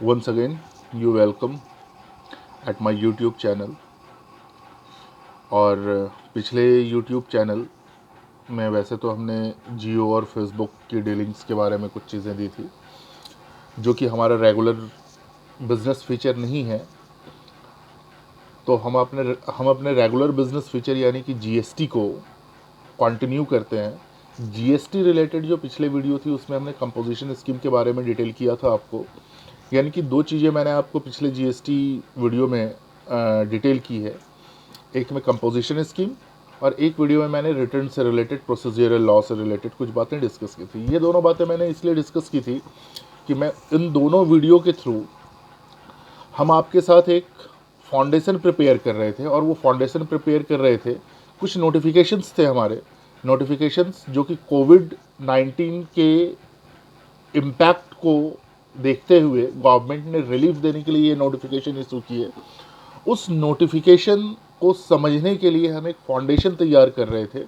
Once again, you welcome at my YouTube channel. और पिछले YouTube channel में वैसे तो हमने जियो और फेसबुक की डीलिंग्स के बारे में कुछ चीज़ें दी थी जो कि हमारा रेगुलर बिजनेस फीचर नहीं है। तो हम अपने रेगुलर बिजनेस फीचर यानी कि जीएसटी को कंटिन्यू करते हैं। जीएसटी रिलेटेड जो पिछले वीडियो थी उसमें हमने कंपोजिशन स्कीम के बारे में डिटेल किया था आपको, यानी कि दो चीज़ें मैंने आपको पिछले जीएसटी वीडियो में डिटेल की है। एक में कंपोजिशन स्कीम और एक वीडियो में मैंने रिटर्न से रिलेटेड, प्रोसीजरल लॉ से रिलेटेड कुछ बातें डिस्कस की थी। ये दोनों बातें मैंने इसलिए डिस्कस की थी कि मैं इन दोनों वीडियो के थ्रू हम आपके साथ एक फाउंडेशन प्रिपेयर कर रहे थे। और वो फाउंडेशन प्रिपेयर कर रहे थे, कुछ नोटिफिकेशंस थे हमारे, नोटिफिकेशंस जो कि कोविड-19 के इम्पैक्ट को देखते हुए गवर्नमेंट ने रिलीफ देने के लिए ये नोटिफिकेशन इशू किए। उस नोटिफिकेशन को समझने के लिए हम एक फाउंडेशन तैयार कर रहे थे।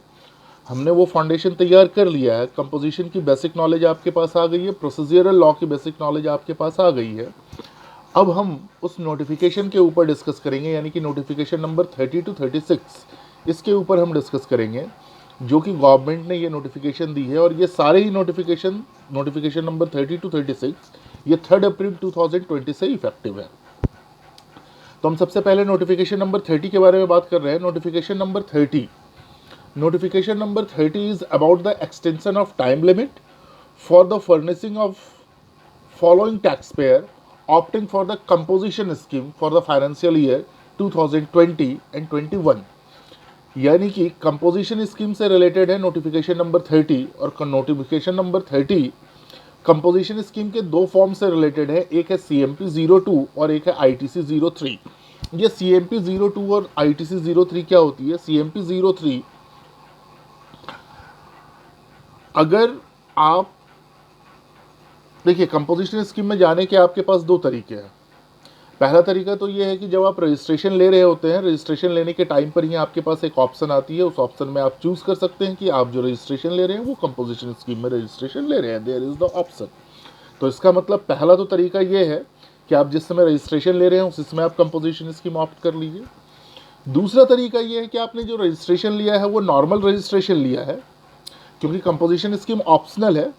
हमने वो फाउंडेशन तैयार कर लिया है। कंपोजिशन की बेसिक नॉलेज आपके पास आ गई है, प्रोसीजरल लॉ की बेसिक नॉलेज आपके पास आ गई है। अब हम उस नोटिफिकेशन के ऊपर डिस्कस करेंगे, यानी कि नोटिफिकेशन नंबर 30 टू 36 इसके ऊपर हम डिस्कस करेंगे, जो कि गवर्नमेंट ने ये नोटिफिकेशन दी है। और ये सारे ही नोटिफिकेशन नंबर 30 टू 36 ये 3 अप्रैल 2020 से इफेक्टिव है। तो हम सबसे पहले नोटिफिकेशन नंबर 30 के बारे में बात कर रहे हैं। Notification number 30 is about the extension of time limit for the furnishing of following taxpayer opting for the composition scheme for the financial year 2020 and 21। यानी कि कंपोजिशन स्कीम से रिलेटेड है नोटिफिकेशन नंबर 30। और नोटिफिकेशन नंबर 30 कंपोजिशन स्कीम के दो form से related है, एक है CMP 02 और एक है ITC 03। ये CMP 02 और ITC 03 क्या होती है? CMP 03, अगर आप देखिए, कंपोजिशन स्कीम में जाने के आपके पास दो तरीके हैं। पहला तरीका तो ये है कि जब आप रजिस्ट्रेशन ले रहे होते हैं, रजिस्ट्रेशन लेने के टाइम पर ही आपके पास एक ऑप्शन आती है। उस ऑप्शन में आप चूज़ कर सकते हैं कि आप जो रजिस्ट्रेशन ले रहे हैं वो कंपोजिशन स्कीम में रजिस्ट्रेशन ले रहे हैं। There is the option. तो इसका मतलब पहला तो तरीका ये है कि आप जिस समय रजिस्ट्रेशन ले रहे हैं उस समय आप कंपोजिशन स्कीम ऑप्ट कर लीजिए। दूसरा तरीका ये है कि आपने जो रजिस्ट्रेशन लिया है वो नॉर्मल रजिस्ट्रेशन लिया है, क्योंकि कंपोजिशन स्कीम ऑप्शनल है।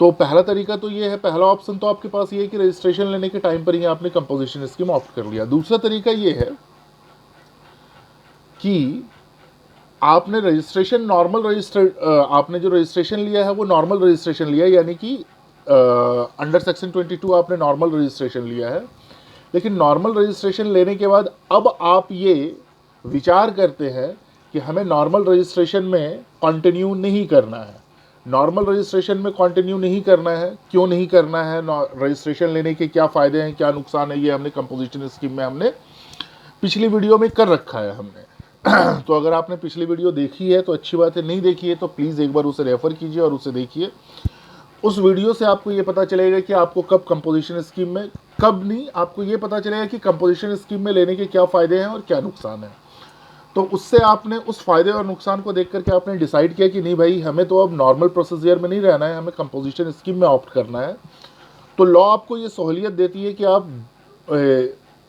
तो पहला तरीका तो ये है, पहला ऑप्शन तो आपके पास ये है कि रजिस्ट्रेशन लेने के टाइम पर ही आपने कंपोजिशन स्कीम ऑप्ट कर लिया। दूसरा तरीका ये है कि आपने आपने जो रजिस्ट्रेशन लिया है वो नॉर्मल रजिस्ट्रेशन लिया है, यानी कि अंडर सेक्शन 22 आपने नॉर्मल रजिस्ट्रेशन लिया है। लेकिन नॉर्मल रजिस्ट्रेशन लेने के बाद अब आप ये विचार करते हैं कि हमें नॉर्मल रजिस्ट्रेशन में कंटिन्यू नहीं करना है। नॉर्मल रजिस्ट्रेशन में कंटिन्यू नहीं करना है, क्यों नहीं करना है? रजिस्ट्रेशन लेने के क्या फ़ायदे हैं, क्या नुकसान है, ये हमने कंपोजिशन स्कीम में हमने पिछली वीडियो में कर रखा है हमने। तो अगर आपने पिछली वीडियो देखी है तो अच्छी बात है, नहीं देखी है तो प्लीज़ एक बार उसे रेफ़र कीजिए और उसे देखिए। उस वीडियो से आपको ये पता चलेगा कि आपको कब कंपोजिशन स्कीम में, कब नहीं, आपको ये पता चलेगा कि कंपोजिशन स्कीम में लेने के क्या फ़ायदे हैं और क्या नुकसान है। तो उससे आपने उस फ़ायदे और नुकसान को देख करके आपने डिसाइड किया कि नहीं भाई, हमें तो अब नॉर्मल प्रोसीजर में नहीं रहना है, हमें कंपोजिशन स्कीम में ऑप्ट करना है। तो लॉ आपको ये सहूलियत देती है कि आप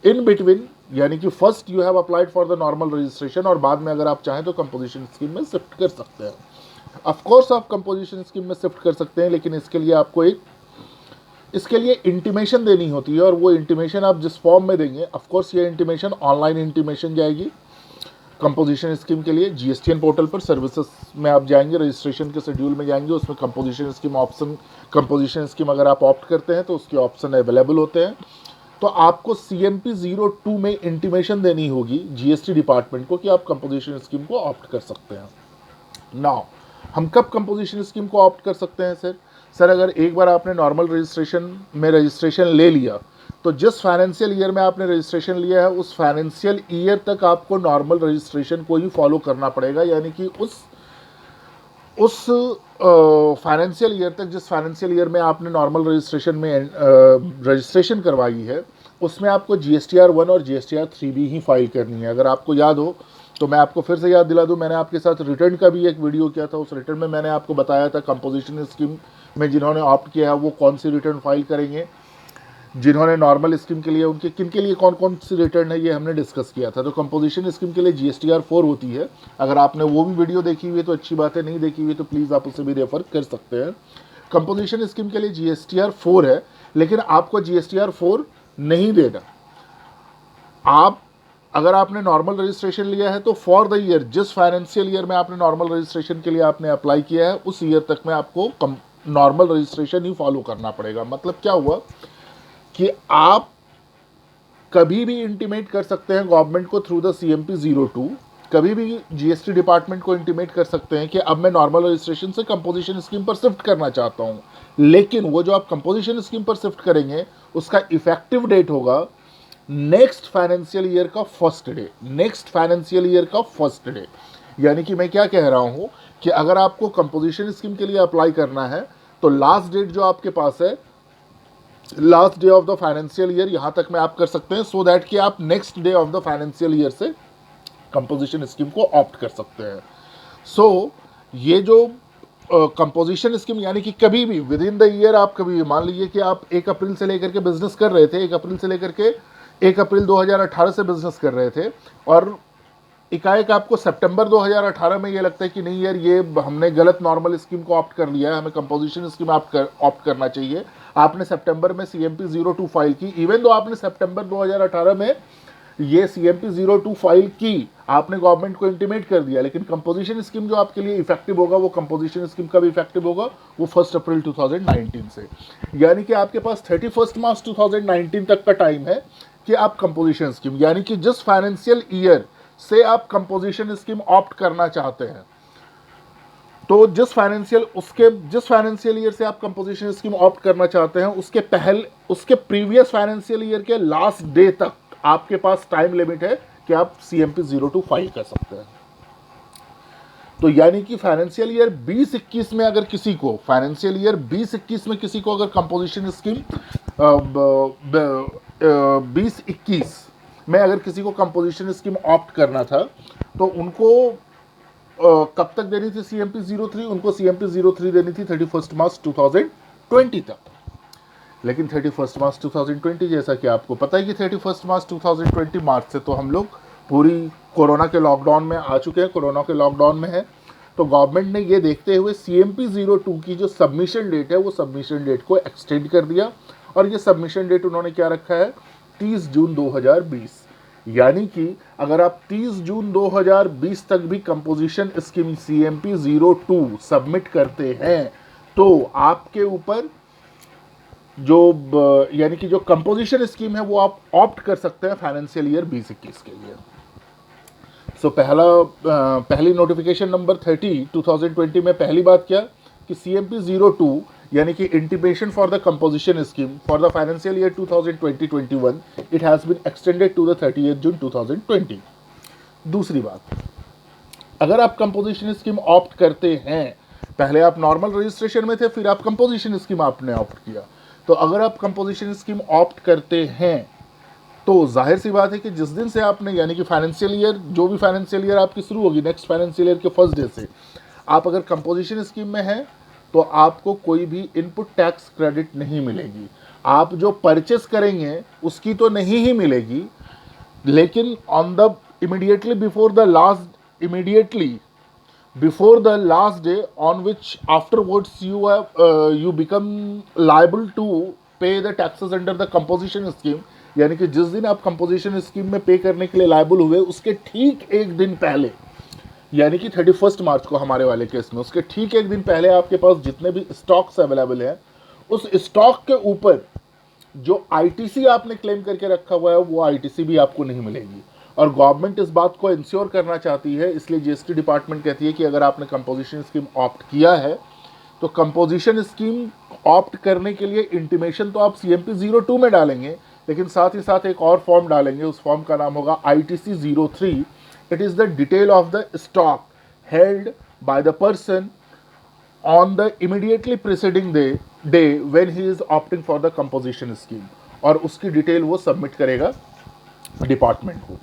इन बिटवीन, यानी कि first you have applied for the normal registration और बाद में अगर आप चाहें तो कंपोजिशन स्कीम में शिफ्ट कर सकते हैं। ऑफकोर्स आप कंपोजिशन स्कीम में शिफ्ट कर सकते हैं, लेकिन इसके लिए आपको इसके लिए इंटीमेशन देनी होती है। और वो इंटीमेशन आप जिस फॉर्म में देंगे, ऑफकोर्स ये इंटीमेशन ऑनलाइन इंटीमेशन जाएगी कंपोजिशन स्कीम के लिए। जीएसटीएन पोर्टल पर सर्विसेज में आप जाएंगे, रजिस्ट्रेशन के शेड्यूल में जाएंगे, उसमें composition scheme option, composition scheme अगर आप ऑप्ट करते हैं तो उसके ऑप्शन अवेलेबल होते हैं। तो आपको CMP 02 में इंटीमेशन देनी होगी जीएसटी डिपार्टमेंट को कि आप कंपोजिशन स्कीम को ऑप्ट कर सकते हैं। नाउ हम कब कंपोजिशन स्कीम को ऑप्ट कर सकते हैं सर? अगर एक बार आपने नॉर्मल रजिस्ट्रेशन में रजिस्ट्रेशन ले लिया तो जिस फाइनेंशियल ईयर में आपने रजिस्ट्रेशन लिया है उस फाइनेंशियल ईयर तक आपको नॉर्मल रजिस्ट्रेशन को ही फॉलो करना पड़ेगा। यानी कि उस फाइनेंशियल ईयर तक, जिस फाइनेंशियल ईयर में आपने नॉर्मल रजिस्ट्रेशन में रजिस्ट्रेशन करवाई है, उसमें आपको GSTR 1 और GSTR 3 भी ही फाइल करनी है। अगर आपको याद हो तो मैं आपको फिर से याद दिला दूं, मैंने आपके साथ रिटर्न का भी एक वीडियो किया था। उस रिटर्न में मैंने आपको बताया था कंपोजिशन स्कीम में जिन्होंने ऑप्ट किया है वो कौन सी रिटर्न फाइल करेंगे। जिन्होंने नॉर्मल स्कीम के लिए उनके किन के लिए कौन कौन सी रिटर्न है ये हमने डिस्कस किया था। तो कंपोजिशन स्कीम के लिए GSTR 4 होती है। अगर आपने वो भी वीडियो देखी हुई है तो अच्छी बात है, नहीं देखी हुई तो प्लीज़ आप उसे भी रेफर कर सकते हैं। कंपोजिशन स्कीम के लिए GSTR 4 है, लेकिन आपको GSTR 4 नहीं देना। आप अगर आपने नॉर्मल रजिस्ट्रेशन लिया है तो फॉर द ईयर, जिस फाइनेंशियल ईयर में आपने नॉर्मल रजिस्ट्रेशन के लिए आपने अप्लाई किया है उस ईयर तक में आपको नॉर्मल रजिस्ट्रेशन ही फॉलो करना पड़ेगा। मतलब क्या हुआ कि आप कभी भी इंटीमेट कर सकते हैं गवर्नमेंट को थ्रू द CMP 02, कभी भी GST डिपार्टमेंट को इंटीमेट कर सकते हैं कि अब मैं नॉर्मल रजिस्ट्रेशन से कंपोजिशन स्कीम पर शिफ्ट करना चाहता हूं। लेकिन वो जो आप कंपोजिशन स्कीम पर शिफ्ट करेंगे उसका इफेक्टिव डेट होगा नेक्स्ट फाइनेंशियल ईयर का first day, next financial year का फर्स्ट डे। यानी कि मैं क्या कह रहा हूं कि अगर आपको कंपोजिशन स्कीम के लिए अप्लाई करना है तो लास्ट डेट जो आपके पास है, last day of the financial year, यहां तक में आप कर सकते हैं, सो दैट कि आप next day of the financial year से कंपोजिशन स्कीम को ऑप्ट कर सकते हैं। सो ये जो कंपोजिशन स्कीम यानी कि कभी भी विद इन द ईयर, आप कभी भी मान लीजिए कि आप 1 अप्रैल से लेकर के बिजनेस कर रहे थे, 1 अप्रैल से लेकर के 1 अप्रैल 2018 से बिजनेस कर रहे थे और एकाएक आपको सितंबर 2018 में ये लगता है कि नहीं यार ये हमने गलत नॉर्मल स्कीम को ऑप्ट कर लिया है, हमें कंपोजिशन स्कीम ऑप्ट करना चाहिए। आपने सितंबर में CMP 02 फाइल की, इवन दो आपने सितंबर 2018 में ये CMP 02 फाइल की, आपने गवर्नमेंट को इंटीमेट कर दिया, लेकिन कंपोजिशन स्कीम जो आपके लिए इफेक्टिव होगा वो कंपोजिशन स्कीम का भी इफेक्टिव होगा वो 1 अप्रैल 2019 से। यानी कि आपके पास 31 मार्च 2019 तक का टाइम है कि आप कंपोजिशन स्कीम, यानी कि जिस फाइनेंशियल ईयर से आप कंपोजिशन स्कीम ऑप्ट करना चाहते हैं, तो जिस फाइनेंशियल ईयर से आप कंपोजिशन स्कीम ऑप्ट करना चाहते हैं उसके प्रीवियस फाइनेंशियल ईयर के लास्ट डे तक आपके पास टाइम लिमिट है कि आप CMP 02 फाइल कर सकते हैं। तो यानी कि फाइनेंशियल ईयर 2021 में अगर किसी को फाइनेंशियल ईयर 2021 में किसी को अगर कंपोजिशन स्कीम 2021 में अगर किसी को कंपोजिशन स्कीम ऑप्ट करना था तो उनको कब तक देनी थी CMP 03? उनको CMP 03 देनी थी 31 मार्च 2020 तक। लेकिन 31 मार्च 2020 जैसा कि आपको पता है कि 31 मार्च 2020 मार्च से तो हम लोग पूरी कोरोना के लॉकडाउन में आ चुके हैं, कोरोना के लॉकडाउन में है। तो गवर्नमेंट ने ये देखते हुए CMP 02 की जो सबमिशन डेट है वो सबमिशन डेट को एक्सटेंड कर दिया और ये सबमिशन डेट उन्होंने क्या रखा है 30 जून 2020। यानी कि अगर आप 30 जून 2020 तक भी कंपोजिशन स्कीम CMP 02 सबमिट करते हैं तो आपके ऊपर जो यानी कि जो कंपोजिशन स्कीम है वो आप ऑप्ट कर सकते हैं फाइनेंशियल ईयर 2021 के लिए। सो पहली नोटिफिकेशन नंबर 30 2020 में पहली बात क्या कि CMP 02 यानी कि intimation for the composition scheme for the financial year 2020-21 it has been extended to the 30 June 2020। दूसरी बात, अगर आप कंपोजिशन स्कीम ऑप्ट करते हैं, पहले आप नॉर्मल रजिस्ट्रेशन में थे फिर आप कंपोजिशन स्कीम आपने ऑप्ट किया, तो अगर आप कंपोजिशन स्कीम ऑप्ट करते हैं तो जाहिर सी बात है कि जिस दिन से आपने यानी कि फाइनेंशियल ईयर जो भी फाइनेंशियल ईयर आपकी शुरू होगी नेक्स्ट फाइनेंशियल ईयर के फर्स्ट डे से आप अगर कंपोजिशन स्कीम में हैं तो आपको कोई भी इनपुट टैक्स क्रेडिट नहीं मिलेगी। आप जो परचेस करेंगे उसकी तो नहीं ही मिलेगी, लेकिन on the immediately before the last day on which afterwards you become liable to pay the taxes under the composition scheme, यानी कि जिस दिन आप कंपोजिशन स्कीम में पे करने के लिए लायबल हुए उसके ठीक एक दिन पहले, यानी कि 31 मार्च को हमारे वाले केस में, उसके ठीक एक दिन पहले आपके पास जितने भी स्टॉक्स अवेलेबल हैं उस स्टॉक के ऊपर जो ITC आपने क्लेम करके रखा हुआ है वो ITC भी आपको नहीं मिलेगी। और गवर्नमेंट इस बात को इंश्योर करना चाहती है, इसलिए GST डिपार्टमेंट कहती है कि अगर आपने कंपोजिशन स्कीम ऑप्ट किया है तो कंपोजिशन स्कीम ऑप्ट करने के लिए इंटीमेशन तो आप CMP 02 में डालेंगे, लेकिन साथ ही साथ एक और फॉर्म डालेंगे, उस फॉर्म का नाम होगा ITC 03। It is the detail of the stock held by the person on the immediately preceding day when he is opting for the composition scheme, और उसकी डिटेल वो सबमिट करेगा डिपार्टमेंट को।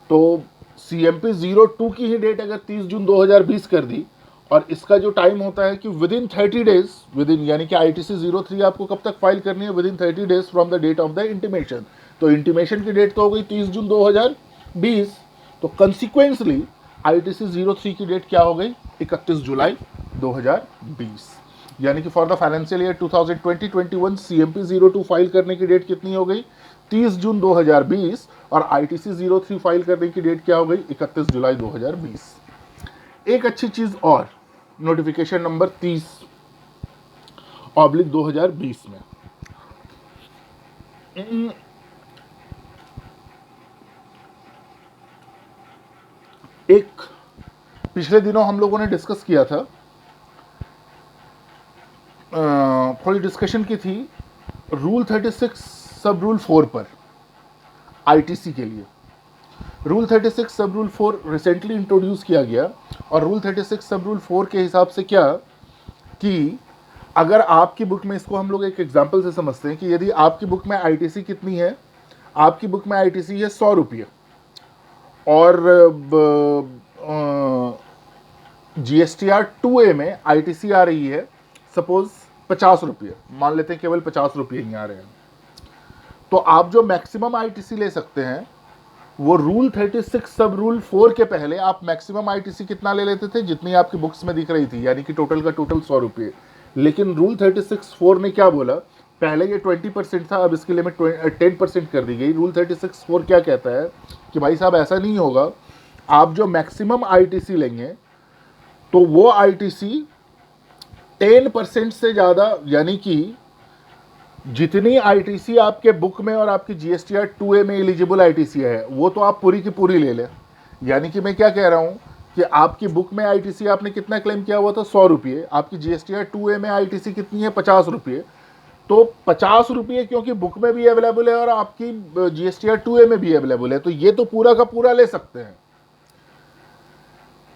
तो CMP 02 की ही डेट अगर 30 जून 2020 कर दी और इसका जो टाइम होता है कि with in 30 days, with in यानी कि ITC 03 आपको कब तक फाइल करनी है, within 30 days from the date of the intimation. तो इंटीमेशन की डेट तो हो गई 30 जून 2020, तो कंसिक्वेंसली ITC 03 की डेट क्या हो गई, 31 जुलाई 2020। यानी कि for the financial year 2020-21 CMP 02 file करने की डेट कितनी हो गई, 30 जून 2020, और ITC 03 फाइल करने की डेट क्या हो गई, 31 जुलाई 2020। एक अच्छी चीज और, नोटिफिकेशन नंबर 30/2020 में एक पिछले दिनों हम लोगों ने डिस्कस किया था, थोड़ी डिस्कशन की थी रूल 36 सब रूल 4 पर ITC के लिए। रूल 36 सब रूल 4 रिसेंटली इंट्रोड्यूस किया गया, और रूल 36 सब रूल 4 के हिसाब से क्या कि अगर आपकी बुक में, इसको हम लोग एक एग्जांपल से समझते हैं कि यदि आपकी बुक में ITC कितनी है, आपकी बुक में ITC है 100 रुपये, और GSTR 2A में ITC आ रही है सपोज 50 रुपये, मान लेते हैं केवल 50 रुपये ही आ रहे हैं, तो आप जो मैक्सिमम ITC ले सकते हैं वो रूल 36 सब रूल 4 के पहले आप मैक्सिमम ITC कितना ले लेते थे, जितनी आपकी बुक्स में दिख रही थी, यानी कि टोटल का टोटल 100 रुपये। लेकिन रूल 36(4) ने क्या बोला, पहले ये 20% था, अब इसकी लिमिट 10% कर दी गई। रूल 36(4) क्या कहता है कि भाई साहब ऐसा नहीं होगा, आप जो मैक्सिमम ITC लेंगे तो वो ITC 10% से ज़्यादा, यानी कि जितनी ITC आपके बुक में और आपकी GSTR 2A में एलिजिबल ITC है वो तो आप पूरी की पूरी ले लें। यानी कि मैं क्या कह रहा हूँ कि आपकी बुक में ITC आपने कितना क्लेम किया हुआ था, 100 रुपये, आपकी GSTR 2A में ITC कितनी है, 50 रुपये, तो 50 रुपये क्योंकि बुक में भी अवेलेबल है और आपकी GSTR 2A में भी अवेलेबल है, तो ये तो पूरा का पूरा ले सकते हैं।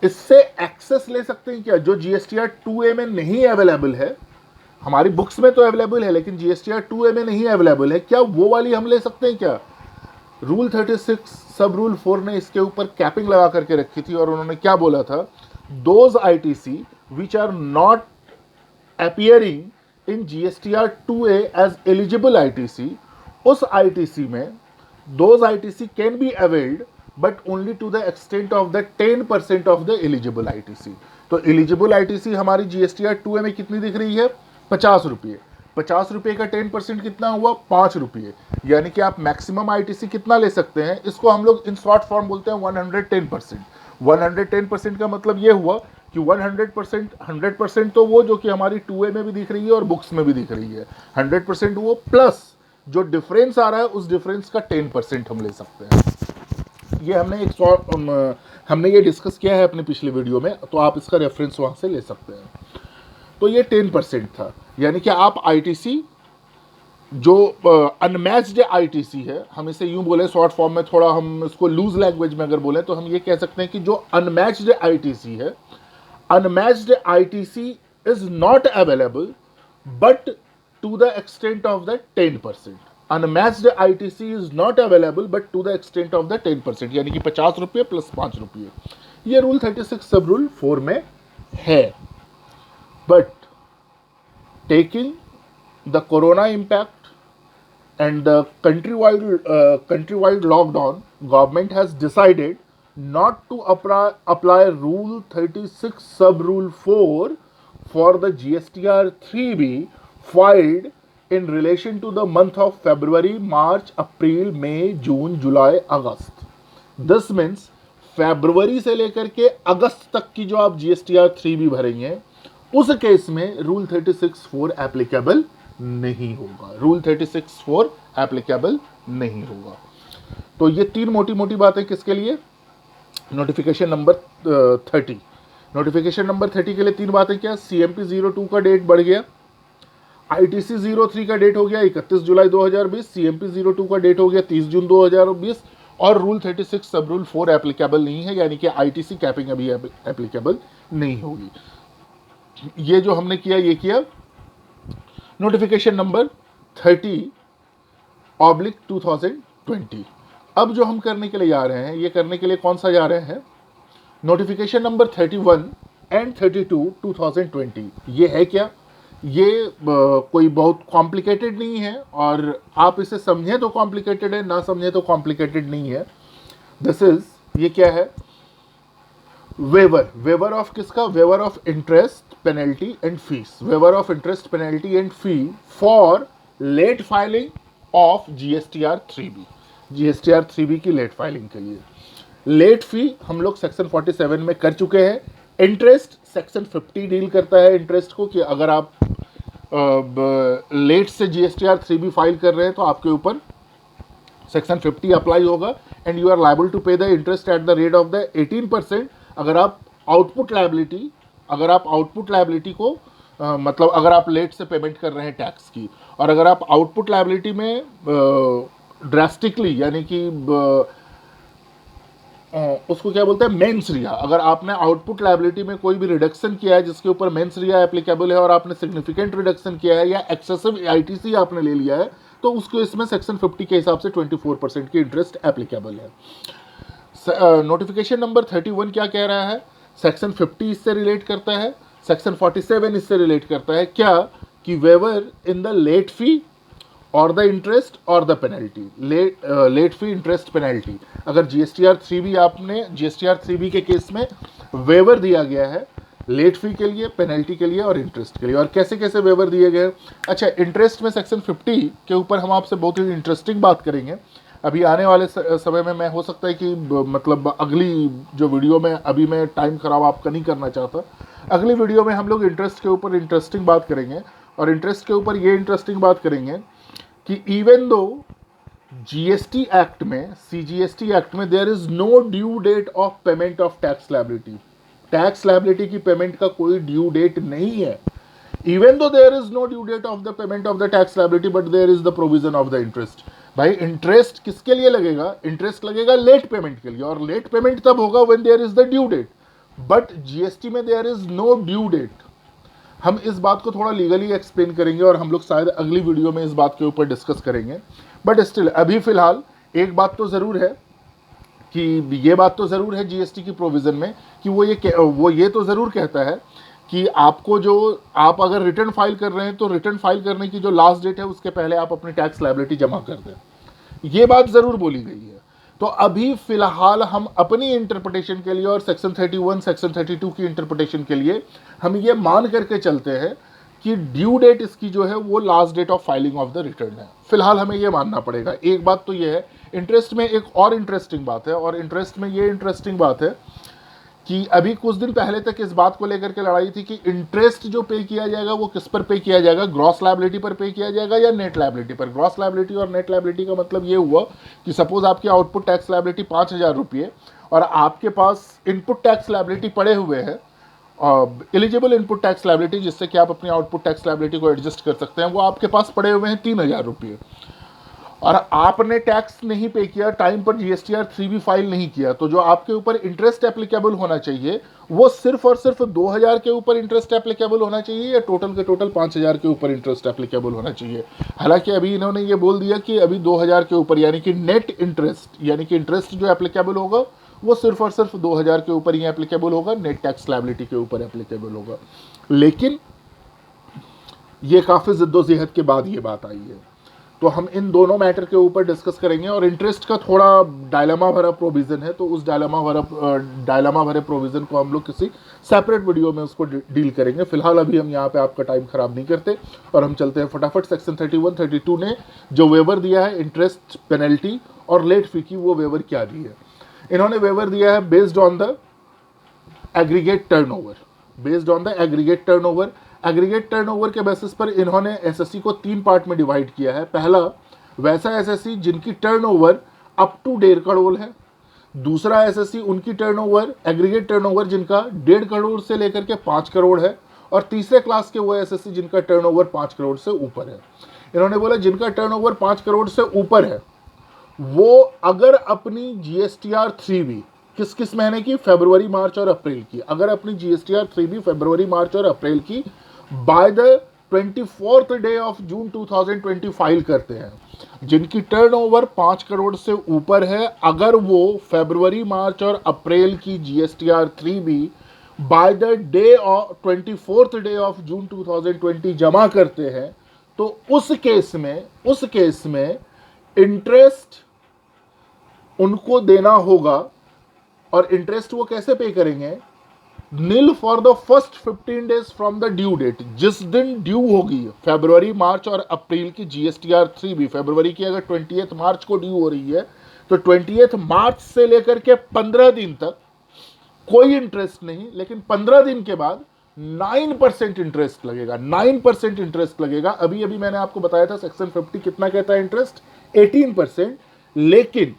इससे एक्सेस ले सकते हैं क्या, जो GSTR 2A में नहीं अवेलेबल है, हमारी बुक्स में तो अवेलेबल है लेकिन GSTR 2A में नहीं अवेलेबल है, क्या वो वाली हम ले सकते हैं क्या। रूल 36 सब रूल 4 ने इसके ऊपर कैपिंग लगा करके रखी थी, और उन्होंने क्या बोला था, those ITC which are not appearing in GSTR 2A as eligible ITC, उस ITC में those ITC can be availed but only to the extent of the 10% of the eligible ITC। तो एलिजिबल ITC हमारी GSTR 2A में कितनी दिख रही है, 50 रुपये। 50 रुपये का 10% कितना हुआ, 5 रुपये। यानी कि आप मैक्सिमम ITC कितना ले सकते हैं, इसको हम लोग इन शॉर्ट फॉर्म बोलते हैं 110%। 110% का मतलब ये हुआ कि 100% तो वो जो कि हमारी 2A में भी दिख रही है और बुक्स में भी दिख रही है, 100% वो प्लस जो डिफरेंस आ रहा है उस डिफरेंस का 10% हम ले सकते हैं। ये हमने ये डिस्कस किया है अपने पिछले वीडियो में, तो आप इसका रेफरेंस वहाँ से ले सकते हैं। तो ये 10% था, यानी कि आप ITC जो अनमैच्ड ITC है, हम इसे यूं बोले शॉर्ट फॉर्म में, थोड़ा हम इसको लूज लैंग्वेज में अगर बोलें तो हम ये कह सकते हैं कि जो अनमैच्ड ITC है, unmatched ITC is not available but to the extent of the 10%। Unmatched ITC is not available but to the extent of the 10%, यानी कि 50 रुपये प्लस 5 रुपये। ये रूल 36 सब रूल 4 में है। But taking the corona impact and the countrywide lockdown, government has decided not to apply Rule 36 Sub Rule 4 for the GSTR 3B filed in relation to the month of February, March, April, May, June, July, August. This means फरवरी से लेकर के अगस्त तक की जो आप GSTR 3B भरेंगे उस case में रूल 36(4) एप्लीकेबल नहीं होगा, रूल 36(4) एप्लीकेबल नहीं होगा। तो ये तीन मोटी मोटी बातें किसके लिए, नोटिफिकेशन नंबर 30। नोटिफिकेशन नंबर 30 के लिए तीन बातें क्या, CMP 02 का डेट बढ़ गया, ITC 03 का डेट हो गया 31 जुलाई 2020, CMP 02 का डेट हो गया 30 जून 2020, और रूल 36 सब रूल 4 एप्लीकेबल नहीं है, यानी कि ITC कैपिंग अभी एप्लीकेबल नहीं होगी। ये जो हमने किया ये किया नोटिफिकेशन नंबर 30/2020। अब जो हम करने के लिए जा रहे हैं, ये करने के लिए कौन सा जा रहे हैं, नोटिफिकेशन नंबर 31 एंड 32 2020। ये है क्या? ये कोई बहुत कॉम्प्लिकेटेड नहीं है, और आप इसे समझें तो कॉम्प्लिकेटेड है, ना समझें तो कॉम्प्लिकेटेड नहीं है। दिस इज, ये क्या है? वेवर। वेवर ऑफ किसका? Waiver of interest, penalty and fees. Waiver of interest, penalty and fee for late filing of GSTR 3B। GSTR 3B की लेट फाइलिंग के लिए लेट फी हम लोग सेक्शन 47 में कर चुके हैं। इंटरेस्ट सेक्शन 50 डील करता है इंटरेस्ट को, कि अगर आप लेट से जीएसटीआर 3B फाइल कर रहे हैं तो आपके ऊपर सेक्शन 50 अप्लाई होगा, and you are liable to pay the interest at the rate of the 18%। अगर आप आउटपुट लायबिलिटी को मतलब अगर आप लेट से पेमेंट कर रहे हैं टैक्स की, और अगर आप आउटपुट लायबिलिटी में ड्रास्टिकली, यानी कि उसको क्या बोलते हैं, मेंस रिया, अगर आपने आउटपुट लायबिलिटी में कोई भी रिडक्शन किया है जिसके ऊपर मेंस रिया एप्लीकेबल है, और आपने सिग्निफिकेंट रिडक्शन किया है या एक्सेसिव आईटीसी आपने ले लिया है, तो उसको इसमें सेक्शन 50 के हिसाब से 24% की इंटरेस्ट एप्लीकेबल है। नोटिफिकेशन नंबर 31 क्या कह रहा है? सेक्शन 50 इससे रिलेट करता है, सेक्शन 47 इससे रिलेट करता है। क्या? कि waiver in the late fee और द इंटरेस्ट और the penalty. Late fee, interest, penalty. अगर जीएसटीआर 3B आपने जीएसटीआर 3B के केस में वेवर दिया गया है लेट फी के लिए, पेनल्टी के लिए और इंटरेस्ट के लिए। और कैसे कैसे वेवर दिए गए? अच्छा, इंटरेस्ट में सेक्शन 50 के ऊपर हम आपसे बहुत ही इंटरेस्टिंग बात करेंगे अभी आने वाले समय में। मैं हो सकता है कि मतलब अगली जो वीडियो में, अभी मैं टाइम खराब आपका नहीं करना चाहता, अगली वीडियो में हम लोग इंटरेस्ट के ऊपर इंटरेस्टिंग बात करेंगे। और इंटरेस्ट के ऊपर ये इंटरेस्टिंग बात करेंगे कि इवन दो जीएसटी एक्ट में, सीजीएसटी एक्ट में, there is no due date of payment of tax liability. Tax liability की पेमेंट का कोई ड्यू डेट नहीं है। Even though there is no due date of the payment of the tax liability, but there is the provision of the interest. भाई, interest किसके लिए लगेगा? Interest लगेगा लेट पेमेंट के लिए, और लेट पेमेंट तब होगा when there is the due date. But GST में there is no due date. हम इस बात को थोड़ा लीगली एक्सप्लेन करेंगे, और हम लोग शायद अगली वीडियो में इस बात के ऊपर डिस्कस करेंगे। बट स्टिल अभी फिलहाल एक बात तो ज़रूर है, कि ये बात तो ज़रूर है जीएसटी की प्रोविज़न में, कि वो ये तो ज़रूर कहता है कि आपको जो, आप अगर रिटर्न फाइल कर रहे हैं तो रिटर्न फाइल करने की जो लास्ट डेट है उसके पहले आप अपनी टैक्स लायबिलिटी जमा कर दें। ये बात ज़रूर बोली गई है। तो अभी फिलहाल हम अपनी इंटरप्रिटेशन के लिए और सेक्शन 31, सेक्शन 32 की इंटरप्रिटेशन के लिए हम ये मान करके चलते हैं कि ड्यू डेट इसकी जो है वो last date of filing of the return है। फिलहाल हमें ये मानना पड़ेगा। एक बात तो ये है, इंटरेस्ट में एक और इंटरेस्टिंग बात है, और इंटरेस्ट में ये इंटरेस्टिंग बात है कि अभी कुछ दिन पहले तक इस बात को लेकर के लड़ाई थी कि इंटरेस्ट जो पे किया जाएगा वो किस पर पे किया जाएगा, ग्रॉस लायबिलिटी पर पे किया जाएगा या नेट लायबिलिटी पर। ग्रॉस लायबिलिटी और नेट लायबिलिटी का मतलब ये हुआ कि सपोज आपकी आउटपुट टैक्स लायबिलिटी 5,000 रुपये, और आपके पास इनपुट टैक्स लायबिलिटी पड़े हुए हैं, एलिजिबल इनपुट टैक्स लायबिलिटी, जिससे कि आप अपनी आउटपुट टैक्स लायबिलिटी को एडजस्ट कर सकते हैं, वो आपके पास पड़े हुए हैं 3,000 रुपये, और आपने टैक्स नहीं पे किया, टाइम पर जीएसटीआर 3B फाइल नहीं किया, तो जो आपके ऊपर इंटरेस्ट एप्लीकेबल होना चाहिए वो सिर्फ और सिर्फ 2,000 के ऊपर इंटरेस्ट एप्लीकेबल होना चाहिए, या टोटल के टोटल 5,000 के ऊपर इंटरेस्ट एप्लीकेबल होना चाहिए। हालांकि अभी इन्होंने ये बोल दिया कि अभी 2,000 के ऊपर, यानी कि नेट इंटरेस्ट, यानी कि इंटरेस्ट जो एप्लीकेबल होगा वो सिर्फ और सिर्फ 2,000 के ऊपर ही एप्लीकेबल होगा, नेट टैक्स लायबिलिटी के ऊपर एप्लीकेबल होगा। लेकिन ये काफ़ी जिद्दोजहद के बाद ये बात आई है, तो हम इन दोनों मैटर के ऊपर डिस्कस करेंगे। और इंटरेस्ट का थोड़ा डायलेमा भरा प्रोविज़न है, तो उस डायलेमा भरे प्रोविज़न को हम लोग किसी सेपरेट वीडियो में उसको डील करेंगे। फिलहाल अभी हम यहाँ पे आपका टाइम ख़राब नहीं करते, और हम चलते हैं फटाफट। सेक्शन 31, 32 ने जो वेवर दिया है इंटरेस्ट, पेनल्टी और लेट फी की, वो वेवर क्या दी है? इन्होंने वेवर दिया है based on the aggregate turnover. Based on the aggregate turnover, aggregate turnover के बेसिस पर इन्होंने एसएससी को 3 पार्ट में डिवाइड किया है। पहला, वैसा एसएससी जिनकी टर्नओवर अप टू 1.5 करोड़ है। दूसरा एसएससी उनकी टर्नओवर, एग्रीगेट टर्नओवर जिनका 1.5 करोड़ से लेकर के 5 करोड़ है। और तीसरे क्लास के वो एसएससी जिनका टर्नओवर 5 करोड़ से ऊपर है। इन्होंने बोला जिनका टर्नओवर 5 करोड़ से ऊपर है वो अगर अपनी जीएसटीआर 3B किस किस महीने की, फरवरी, मार्च और अप्रैल की, अगर अपनी जीएसटीआर 3B फरवरी, मार्च और अप्रैल की by the 24th day of June 2020 file करते हैं, जिनकी टर्नओवर 5 करोड़ से ऊपर है, अगर वो फरवरी, मार्च और अप्रैल की GSTR 3B by the day of 24th day of June 2020 जमा करते हैं, तो उस केस में इंटरेस्ट उनको देना होगा। और इंटरेस्ट वो कैसे पे करेंगे? Nil for the first 15 days from the due date. जिस दिन ड्यू होगी फरवरी, मार्च और अप्रैल की GSTR 3 भी, फरवरी की अगर 20 मार्च को ड्यू हो रही है तो 20 मार्च से लेकर के 15 दिन तक कोई इंटरेस्ट नहीं, लेकिन 15 दिन के बाद 9% इंटरेस्ट लगेगा। 9% इंटरेस्ट लगेगा। अभी अभी मैंने आपको बताया था सेक्शन 50 कितना कहता है इंटरेस्ट, 18%। लेकिन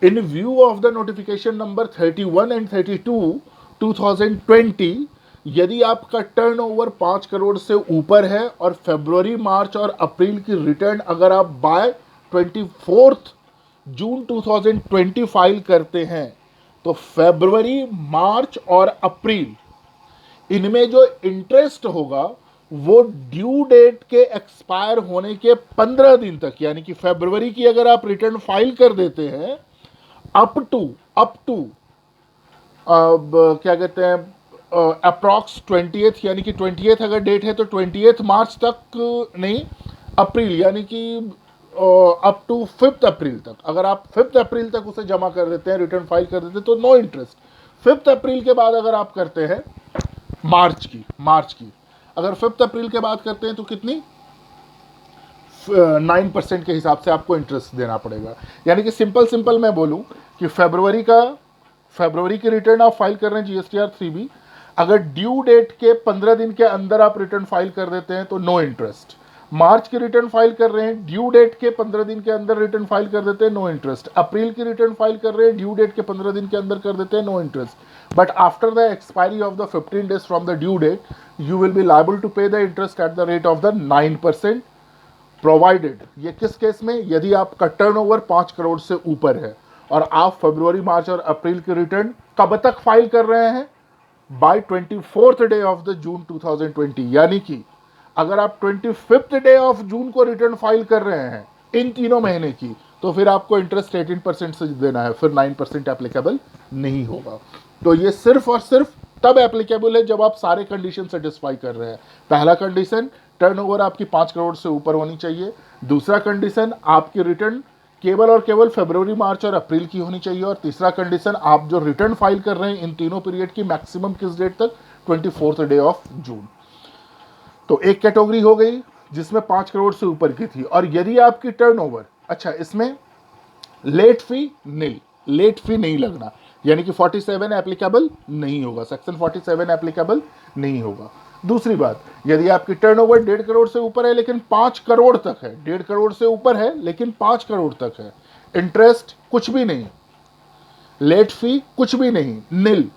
इन view of the notification number 31 and 32 2020, यदि आपका टर्नओवर 5 करोड़ से ऊपर है और फरवरी, मार्च और अप्रैल की रिटर्न अगर आप बाय 24 जून 2020 फाइल करते हैं, तो फरवरी, मार्च और अप्रैल इनमें जो इंटरेस्ट होगा वो ड्यू डेट के एक्सपायर होने के 15 दिन तक, यानी कि फरवरी की अगर आप रिटर्न फाइल कर देते हैं अप टू अब क्या कहते हैं अप्रॉक्स 20th, यानी कि 20th अगर डेट है तो 20th मार्च तक नहीं, अप्रैल यानी कि अप टू 5th अप्रैल तक। अगर आप 5th अप्रैल तक उसे जमा कर देते हैं, रिटर्न फाइल कर देते हैं, तो नो इंटरेस्ट। 5th अप्रैल के बाद अगर आप करते हैं मार्च की अगर 5th अप्रैल के बाद करते हैं तो कितनी 9% के हिसाब से आपको इंटरेस्ट देना पड़ेगा। यानी कि सिंपल मैं बोलूं कि फरवरी की रिटर्न आप फाइल कर रहे हैं GSTR 3 भी, अगर ड्यू डेट के 15 दिन के अंदर आप रिटर्न फाइल कर देते हैं तो नो इंटरेस्ट। मार्च की रिटर्न फाइल कर रहे हैं, ड्यू डेट के 15 दिन के अंदर रिटर्न फाइल कर देते हैं, नो इंटरेस्ट। अप्रैल की रिटर्न फाइल कर रहे हैं, ड्यू डेट के 15 दिन के अंदर कर देते हैं, no interest. But after the expiry of the 15 days from the due date, you will be liable to pay the interest at the rate of the 9%, provided, ये किस केस में, यदि आपका टर्नओवर 5 करोड़ से ऊपर है और आप फरवरी, मार्च और अप्रैल की रिटर्न कब तक फाइल कर रहे हैं? By 24th day of the June 2020। यानी कि अगर आप 25th डे ऑफ जून को रिटर्न फाइल कर रहे हैं इन तीनों महीने की, तो फिर आपको इंटरेस्ट 18% से देना है, फिर 9% एप्लीकेबल नहीं होगा। तो ये सिर्फ और सिर्फ तब एप्लीकेबल है जब आप सारे कंडीशन सेटिस्फाई कर रहे हैं। पहला कंडीशन, टर्नओवर आपकी 5 करोड़ से ऊपर होनी चाहिए। दूसरा कंडीशन, आपकी रिटर्न केवल और केवल फरवरी, मार्च और अप्रैल की होनी चाहिए। और तीसरा कंडीशन, आप जो रिटर्न फाइल कर रहे हैं इन तीनों पीरियड की मैक्सिमम किस डेट तक, 24th डे ऑफ जून। तो एक कैटेगरी हो गई जिसमें 5 करोड़ से ऊपर की थी। और यदि आपकी टर्नओवर, अच्छा इसमें लेट फी नहीं लगना, यानी कि 47 एप्लीकेबल नहीं होगा, सेक्शन 47 एप्लीकेबल नहीं होगा। दूसरी बात, यदि आपकी टर्नओवर 1.5 करोड़ से ऊपर है लेकिन 5 करोड़ तक है, 1.5 करोड़ से ऊपर है लेकिन 5 करोड़ तक है, इंटरेस्ट कुछ भी नहीं, लेट फी कुछ भी नहीं, नील,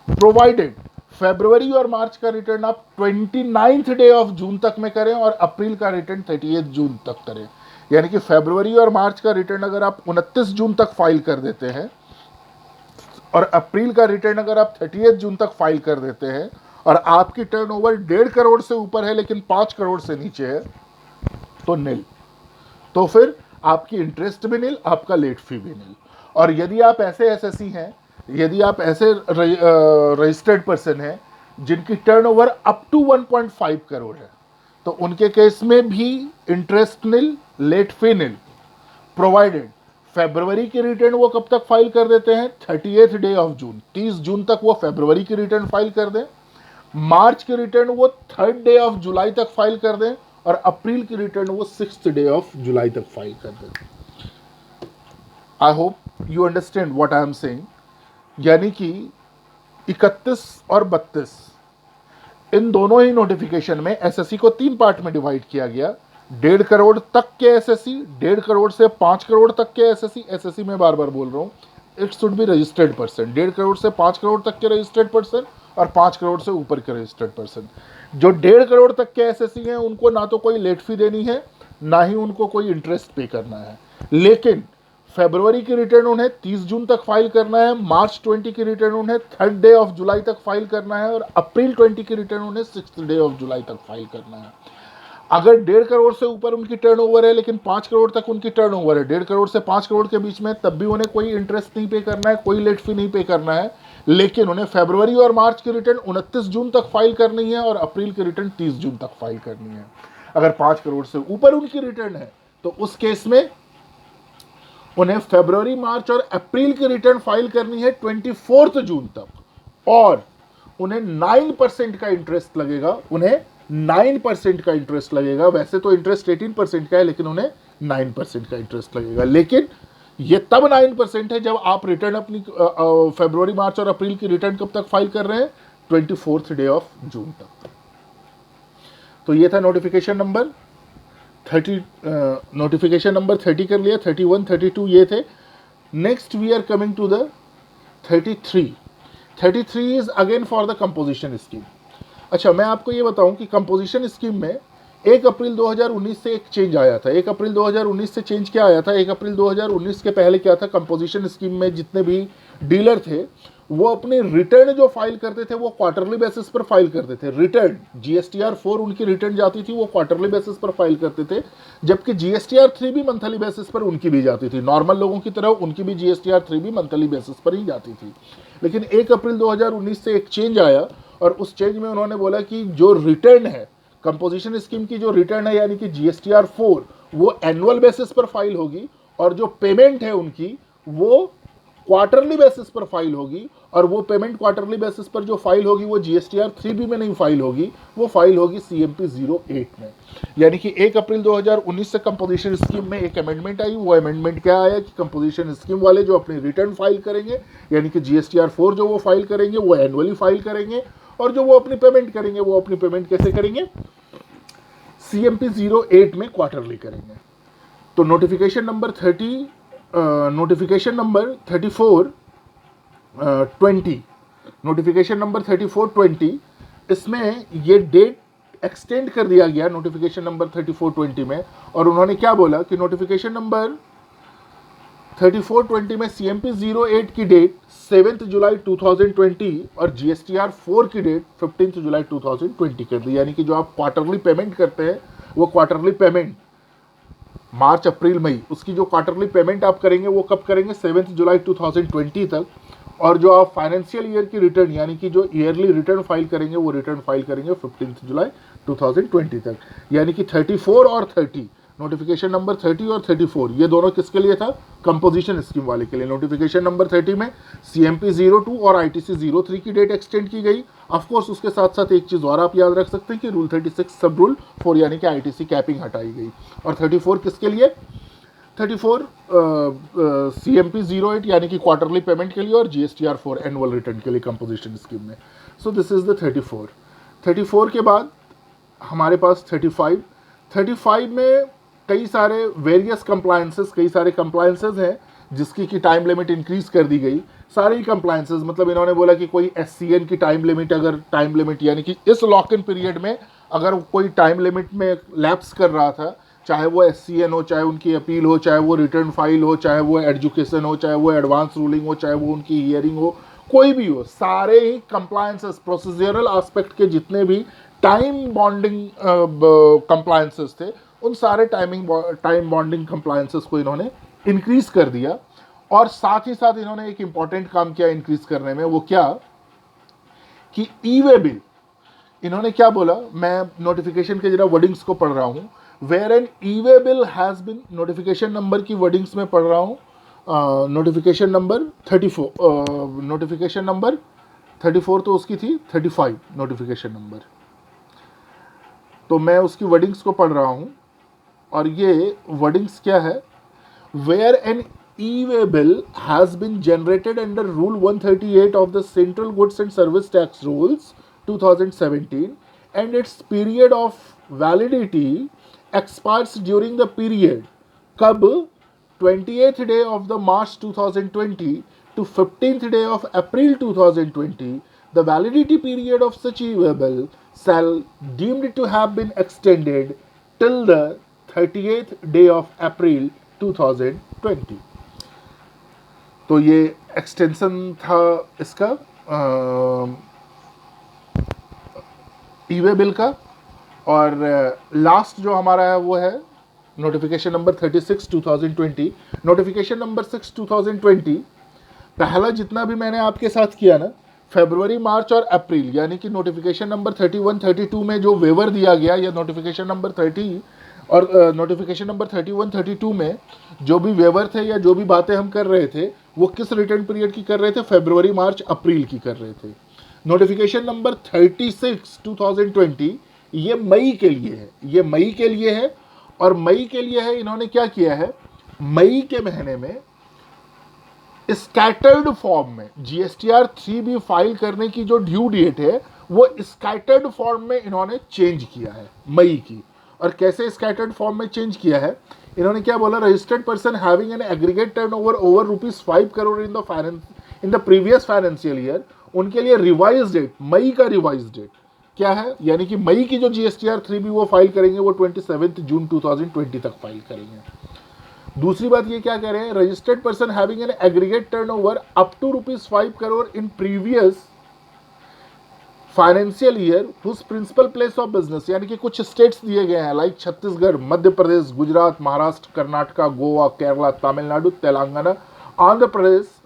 प्रोवाइडेड फरवरी और मार्च का रिटर्न आप 29th डे ऑफ जून तक में करें और अप्रैल का रिटर्न 30th जून तक करें। यानी कि फरवरी और मार्च का रिटर्न अगर आप 29 जून तक फाइल कर देते हैं और अप्रैल का रिटर्न अगर आप 30th जून तक फाइल कर देते हैं और आपकी टर्नओवर 1.5 करोड़ से ऊपर है लेकिन 5 करोड़ से नीचे है, तो नील। तो फिर आपकी इंटरेस्ट भी नील, आपका लेट फी भी नील। और यदि आप ऐसे एसएससी हैं, यदि आप ऐसे रजिस्टर्ड पर्सन हैं जिनकी टर्नओवर अप टू 1.5 करोड़ है, तो उनके केस में भी इंटरेस्ट नील, लेट फी नील, प्रोवाइडेड फरवरी की रिटर्न वो कब तक फाइल कर देते हैं, 30th डे ऑफ जून, 30 जून तक वो फरवरी की रिटर्न फाइल कर दें, मार्च की रिटर्न वो 3rd डे ऑफ जुलाई तक फाइल कर दें और अप्रैल की रिटर्न वो 6th डे ऑफ जुलाई तक फाइल कर दें। I hope you understand what I am saying. यानी कि 31 और 32 इन दोनों ही नोटिफिकेशन में एसएससी को 3 पार्ट में डिवाइड किया गया। 1.5 करोड़ तक के एसएससी, 1.5 करोड़ से 5 करोड़ तक के एसएससी में बार बार बोल रहा हूँ, it should be registered person. 1.5 crore से 5 करोड़ तक के रजिस्टर्ड पर्सन और 5 करोड़ से ऊपर के रजिस्टर्ड पर्सन। जो 1.5 करोड़ तक के एसएससी हैं उनको ना तो कोई लेट फी देनी है, ना ही उनको कोई इंटरेस्ट पे करना है। लेकिन फरवरी की रिटर्न उन्हें 30 जून तक फाइल करना है, मार्च 20 की रिटर्न उन्हें 3rd डे ऑफ जुलाई तक फाइल करना है और अप्रैल 20 की रिटर्न उन्हें 6th डे ऑफ जुलाई तक फाइल करना है। अगर 1.5 करोड़ से ऊपर उनकी टर्नओवर है लेकिन 5 करोड़ तक उनकी टर्नओवर है, 1.5 करोड़ से 5 करोड़ के बीच में, तब भी उन्हें कोई इंटरेस्ट नहीं पे करना है, कोई लेट फी नहीं पे करना है। लेकिन उन्हें फरवरी और मार्च की रिटर्न 29 जून तक फाइल करनी है और अप्रैल की रिटर्न 30 जून तक फाइल करनी है। अगर 5 करोड़ से ऊपर उनकी रिटर्न है तो उस केस में उन्हें फरवरी, मार्च और अप्रैल की रिटर्न फाइल करनी है 24 जून तक और उन्हें 9% का इंटरेस्ट लगेगा। उन्हें 9% का इंटरेस्ट लगेगा। वैसे तो इंटरेस्ट 18% का है, लेकिन उन्हें 9% का इंटरेस्ट लगेगा। लेकिन ये तब 9% है जब आप रिटर्न अपनी फरवरी, मार्च और अप्रैल की रिटर्न कब तक फाइल कर रहे हैं? 24th डे ऑफ जून तक। तो ये था नोटिफिकेशन नंबर 30। नोटिफिकेशन नंबर 30 कर लिया। 31, 32 ये थे। Next we are coming to the 33। 33 is again for the composition scheme. अच्छा, मैं आपको ये बताऊं कि कंपोजिशन स्कीम में 1 अप्रैल 2019 से एक चेंज आया था। 1 अप्रैल 2019 से चेंज क्या आया था? 1 अप्रैल 2019 के पहले क्या था? कंपोजिशन स्कीम में जितने भी डीलर थे वो अपने रिटर्न जो फाइल करते थे वो क्वार्टरली बेसिस पर फाइल करते थे। रिटर्न GSTR 4 उनकी रिटर्न जाती थी, वो क्वार्टरली बेसिस पर फाइल करते थे, जबकि GSTR 3 भी मंथली बेसिस पर उनकी भी जाती थी। नॉर्मल लोगों की तरह उनकी भी GSTR 3 भी मंथली बेसिस पर ही जाती थी। लेकिन 1 अप्रैल 2019 से एक चेंज आया और उस चेंज में उन्होंने बोला कि जो रिटर्न है कंपोजिशन स्कीम की, जो रिटर्न है यानी कि GSTR 4, वो एनुअल बेसिस पर फाइल होगी और जो पेमेंट है उनकी वो क्वार्टरली बेसिस पर फाइल होगी। और वो पेमेंट क्वार्टरली बेसिस पर जो फाइल होगी वो GSTR 3B में नहीं फाइल होगी, वो फाइल होगी CMP 08 में। यानी कि 1 अप्रैल 2019 से कंपोजिशन स्कीम में एक अमेंडमेंट आई। वो अमेंडमेंट क्या आया कि कंपोजिशन स्कीम वाले जो अपनी रिटर्न फाइल करेंगे यानी कि GSTR 4 जो वो फाइल करेंगे वो एनुअली फाइल करेंगे और जो वो अपनी पेमेंट करेंगे वो अपनी पेमेंट कैसे करेंगे? CMP 08 में क्वार्टरली करेंगे। तो नोटिफिकेशन नंबर 34 20, नोटिफिकेशन नंबर 34-20, इसमें ये डेट एक्सटेंड कर दिया गया नोटिफिकेशन नंबर 34-20 में। और उन्होंने क्या बोला कि नोटिफिकेशन नंबर 34-20 में CMP 08 की डेट 7 जुलाई 2020 और GSTR 4 की डेट 15 जुलाई 2020 कर दी। यानी कि जो आप क्वार्टरली पेमेंट करते हैं वो क्वार्टरली पेमेंट मार्च, अप्रैल, मई, उसकी जो क्वार्टरली पेमेंट आप करेंगे वो कब करेंगे? 7 जुलाई 2020 तक। और जो आप फाइनेंशियल ईयर की रिटर्न यानी कि जो ईयरली रिटर्न फाइल करेंगे वो रिटर्न फाइल करेंगे 15 जुलाई 2020 तक। यानी कि 34 और 30, नोटिफिकेशन नंबर 30 और 34, ये दोनों किसके लिए था? कंपोजिशन स्कीम वाले के लिए। नोटिफिकेशन नंबर 30 में CMP 02 और ITC 03 की डेट एक्सटेंड की गई। ऑफकोर्स उसके साथ साथ एक चीज़ और आप याद रख सकते हैं कि रूल 36 सब रूल 4 यानी कि ITC कैपिंग हटाई गई। और 34 किसके लिए? 34 CMP 08 यानी कि क्वार्टरली पेमेंट के लिए और GSTR 4 एनुअल रिटर्न के लिए कंपोजिशन स्कीम में। So this is the 34। 34 के बाद हमारे पास 35 में कई सारे वेरियस कंप्लायंसेस, कई सारे कंप्लायंसेस हैं जिसकी की टाइम लिमिट इंक्रीज कर दी गई। सारे ही कंप्लायंसेस मतलब इन्होंने बोला कि कोई SCN की टाइम लिमिट, अगर टाइम लिमिट यानी कि इस लॉक इन पीरियड में अगर कोई टाइम लिमिट में लैप्स कर रहा था, चाहे वो SCN हो, चाहे उनकी अपील हो, चाहे वो रिटर्न फाइल हो, चाहे वो एजुकेशन हो, चाहे वो एडवांस रूलिंग हो, चाहे वो उनकी हियरिंग हो, कोई भी हो, सारे ही कंप्लायंसेस, प्रोसीजरल एस्पेक्ट के जितने भी टाइम बॉन्डिंग कंप्लायंसेस थे उन सारे टाइम बॉन्डिंग कंप्लायंसेस को इन्होंने इंक्रीज कर दिया। और साथ ही साथ इन्होंने एक इंपॉर्टेंट काम किया इंक्रीज करने में, वो क्या कि ई-वे बिल। इन्होंने क्या बोला, मैं नोटिफिकेशन के जरा वर्डिंग्स को पढ़ रहा हूँ। Where an e-way bill has been, notification number की वर्डिंग्स में पढ़ रहा हूँ, नोटिफिकेशन नंबर 34, नोटिफिकेशन नंबर 34 तो उसकी थी 35 नोटिफिकेशन नंबर, तो मैं उसकी वर्डिंग्स को पढ़ रहा हूँ। और ये वर्डिंग्स क्या है? Where an e-way bill has been generated under rule 138 of the central goods and service tax rules 2017 and its period of validity expires during the period कब? 28th day of the March 2020 to 15th day of April 2020. The validity period of such e-bill shall deemed to have been extended till the 30th day of April 2020. तो ये extension था इसका e-way bill का। और last जो हमारा है वो है नोटिफिकेशन नंबर 36 2020। नोटिफिकेशन नंबर 6 2020 पहला जितना भी मैंने आपके साथ किया ना, फरवरी, मार्च और अप्रैल, यानी कि नोटिफिकेशन नंबर 31, 32 में जो वेवर दिया गया, या नोटिफिकेशन नंबर 30 और नोटिफिकेशन नंबर 31, 32 में जो भी वेवर थे या जो भी बातें हम कर रहे थे, वो किस रिटर्न पीरियड की कर रहे थे? फरवरी, मार्च, अप्रैल की कर रहे थे। नोटिफिकेशन नंबर 36 2020 ये मई के लिए है, ये मई के लिए है। और मई के लिए है, इन्होंने क्या किया है, मई के महीने में स्कैटर्ड फॉर्म में जीएसटीआर 3B फाइल करने की जो ड्यू डेट है वो स्कैटर्ड फॉर्म में इन्होंने चेंज किया है मई की। और कैसे स्कैटर्ड फॉर्म में चेंज किया है, इन्होंने क्या बोला? Registered person having an aggregate turnover over ₹5 crore in the previous financial year, उनके लिए रिवाइज डेट, मई का रिवाइज डेट क्या है, यानी कि मई की जो जीएसटीआर 3B वो फाइल करेंगे वो 27 जून 2020 तक फाइल करेंगे। दूसरी बात ये क्या कह रहे हैं? Registered person having an aggregate turnover up to ₹5 crore in previous financial year whose principal place of business, यानी कि कुछ स्टेट्स दिए गए हैं like Chhattisgarh, Madhya Pradesh, Gujarat, Maharashtra, Karnataka, Goa, Kerala, Tamil Nadu, Telangana, Andhra Pradesh,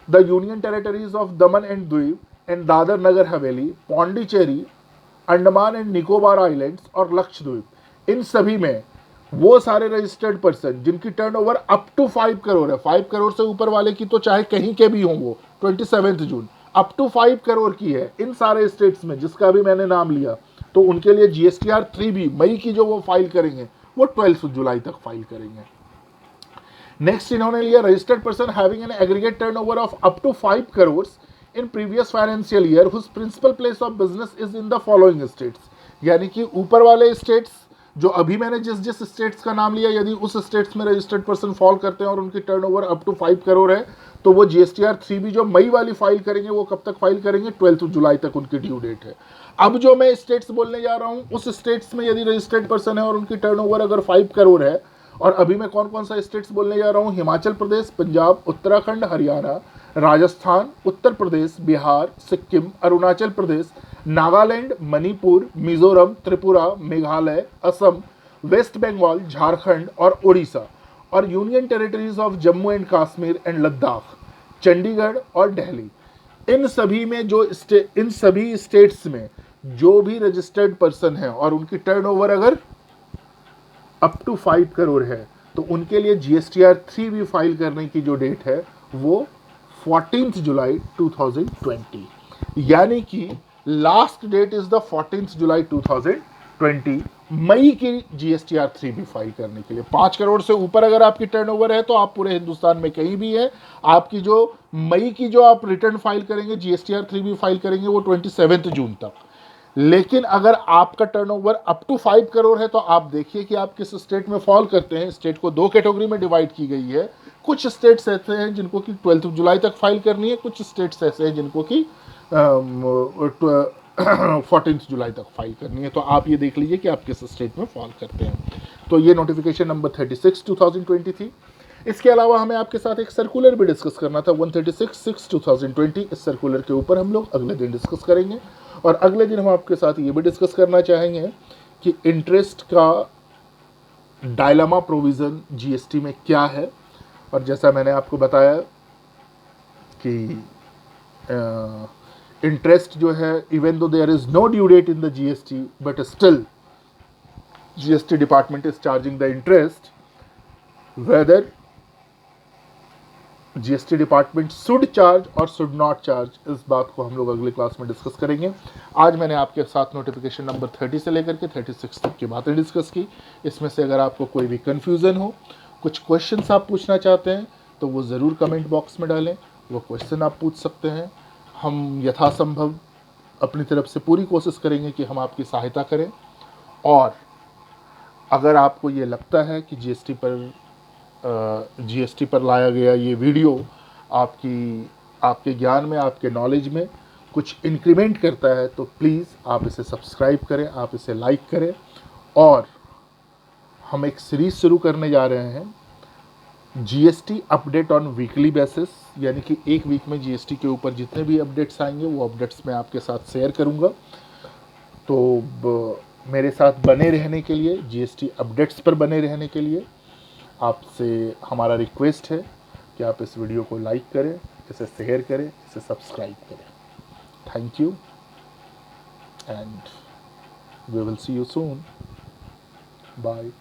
the union territories of Daman and Dweep and Dadar Nagar Haveli, Pondicherry, Andaman and Nicobar islands और लक्षद्वीप। इन सभी में वो सारे रजिस्टर्ड पर्सन जिनकी टर्नओवर अप टू 5 करोड़ है, 5 करोड़ से ऊपर वाले की तो चाहे कहीं के भी हों, वो 27 जून अप टू 5 करोड़ की है, इन सारे स्टेट्स में जिसका भी मैंने नाम लिया, तो उनके लिए जीएसटीआर 3B मई की जो वो फाइल करेंगे वो 12 जुलाई तक फाइल करेंगे। नेक्स्ट इन्होंने लिया registered person having an aggregate turnover of up to 5 crore in previous financial year whose principal place of business is in the following states, यानी कि ऊपर वाले स्टेट्स जो अभी मैंने जिस जिस स्टेट्स का नाम लिया, यदि उस स्टेट्स में रजिस्टर्ड पर्सन फॉल करते हैं और उनकी टर्नओवर अप टू 5 करोड़ है, तो वो जीएसटीआर 3B जो मई वाली फाइल करेंगे वो कब तक फाइल करेंगे? 12 जुलाई तक उनकी ड्यू डेट है। अब जो मैं स्टेट्स बोलने जा रहा हूँ, उस स्टेट्स में यदि रजिस्टर्ड पर्सन है और उनकी टर्नओवर अगर 5 करोड़ है, और अभी मैं कौन कौन सा स्टेट्स बोलने जा रहा हूँ? हिमाचल प्रदेश, पंजाब, उत्तराखंड, हरियाणा, राजस्थान, उत्तर प्रदेश, बिहार, सिक्किम, अरुणाचल प्रदेश, नागालैंड, मणिपुर, मिजोरम, त्रिपुरा, मेघालय, असम, वेस्ट बंगाल, झारखंड और उड़ीसा, और union territories of Jammu and Kashmir and Ladakh, Chandigarh और दिल्ली। इन सभी में जो इन सभी स्टेट्स में जो भी रजिस्टर्ड पर्सन है और उनकी टर्नओवर अगर अप टू 5 करोड़ है, तो उनके लिए जीएसटीआर 3B फाइल करने की जो डेट है वो 14 जुलाई 2020, यानी कि लास्ट डेट इज द 14 जुलाई 2020 मई की जीएसटीआर 3B फाइल करने के लिए। 5 करोड़ से ऊपर अगर आपकी टर्नओवर है तो आप पूरे हिंदुस्तान में कहीं भी है, आपकी जो मई की जो आप रिटर्न फाइल करेंगे, जीएसटीआर 3B फाइल करेंगे वो 27 जून तक। लेकिन अगर आपका टर्नओवर अप टू 5 करोड़ है तो आप देखिए कि आप किस स्टेट में फॉल करते हैं। स्टेट को 2 कैटेगरी में डिवाइड की गई है। कुछ स्टेट्स ऐसे हैं जिनको कि 12 जुलाई तक फाइल करनी है, कुछ स्टेट्स ऐसे हैं जिनको कि 14 जुलाई तक फाइल करनी है। तो आप ये देख लीजिए कि आप किस स्टेट में फॉल करते हैं। तो ये नोटिफिकेशन नंबर 36 2020 थी। इसके अलावा हमें आपके साथ एक सर्कुलर भी डिस्कस करना था, 136/6/2020। इस सर्कुलर के ऊपर हम लोग अगले दिन डिस्कस करेंगे। और अगले दिन हम आपके साथ ये भी डिस्कस करना चाहेंगे कि इंटरेस्ट का डायलेमा प्रोविज़न जीएसटी में क्या है। और जैसा मैंने आपको बताया कि इंटरेस्ट जो है, even though there is no due date in the GST, but still GST department is charging the interest, whether GST department should charge और शुड नॉट चार्ज, इस बात को हम लोग अगले क्लास में डिस्कस करेंगे। आज मैंने आपके साथ नोटिफिकेशन नंबर 30 से लेकर के 36 तक की बातें डिस्कस की। इसमें से अगर आपको कोई भी कन्फ्यूज़न हो, कुछ क्वेश्चंस आप पूछना चाहते हैं, तो वो ज़रूर कमेंट बॉक्स में डालें। वो क्वेश्चन आप पूछ सकते हैं। हम यथासंभव अपनी तरफ से पूरी कोशिश करेंगे कि हम आपकी सहायता करें। और अगर आपको ये लगता है कि जीएसटी पर लाया गया ये वीडियो आपके ज्ञान में, आपके नॉलेज में कुछ इंक्रीमेंट करता है, तो प्लीज़ आप इसे सब्सक्राइब करें, आप इसे लाइक करें। और हम एक सीरीज़ शुरू करने जा रहे हैं, GST update on weekly basis, यानी कि एक वीक में जीएसटी के ऊपर जितने भी अपडेट्स आएंगे वो अपडेट्स मैं आपके साथ शेयर करूंगा। तो मेरे साथ बने रहने के लिए, जीएसटी अपडेट्स पर बने रहने के लिए आपसे हमारा रिक्वेस्ट है कि आप इस वीडियो को लाइक करें, इसे शेयर करें, इसे सब्सक्राइब करें। Thank you and we will see you soon. Bye.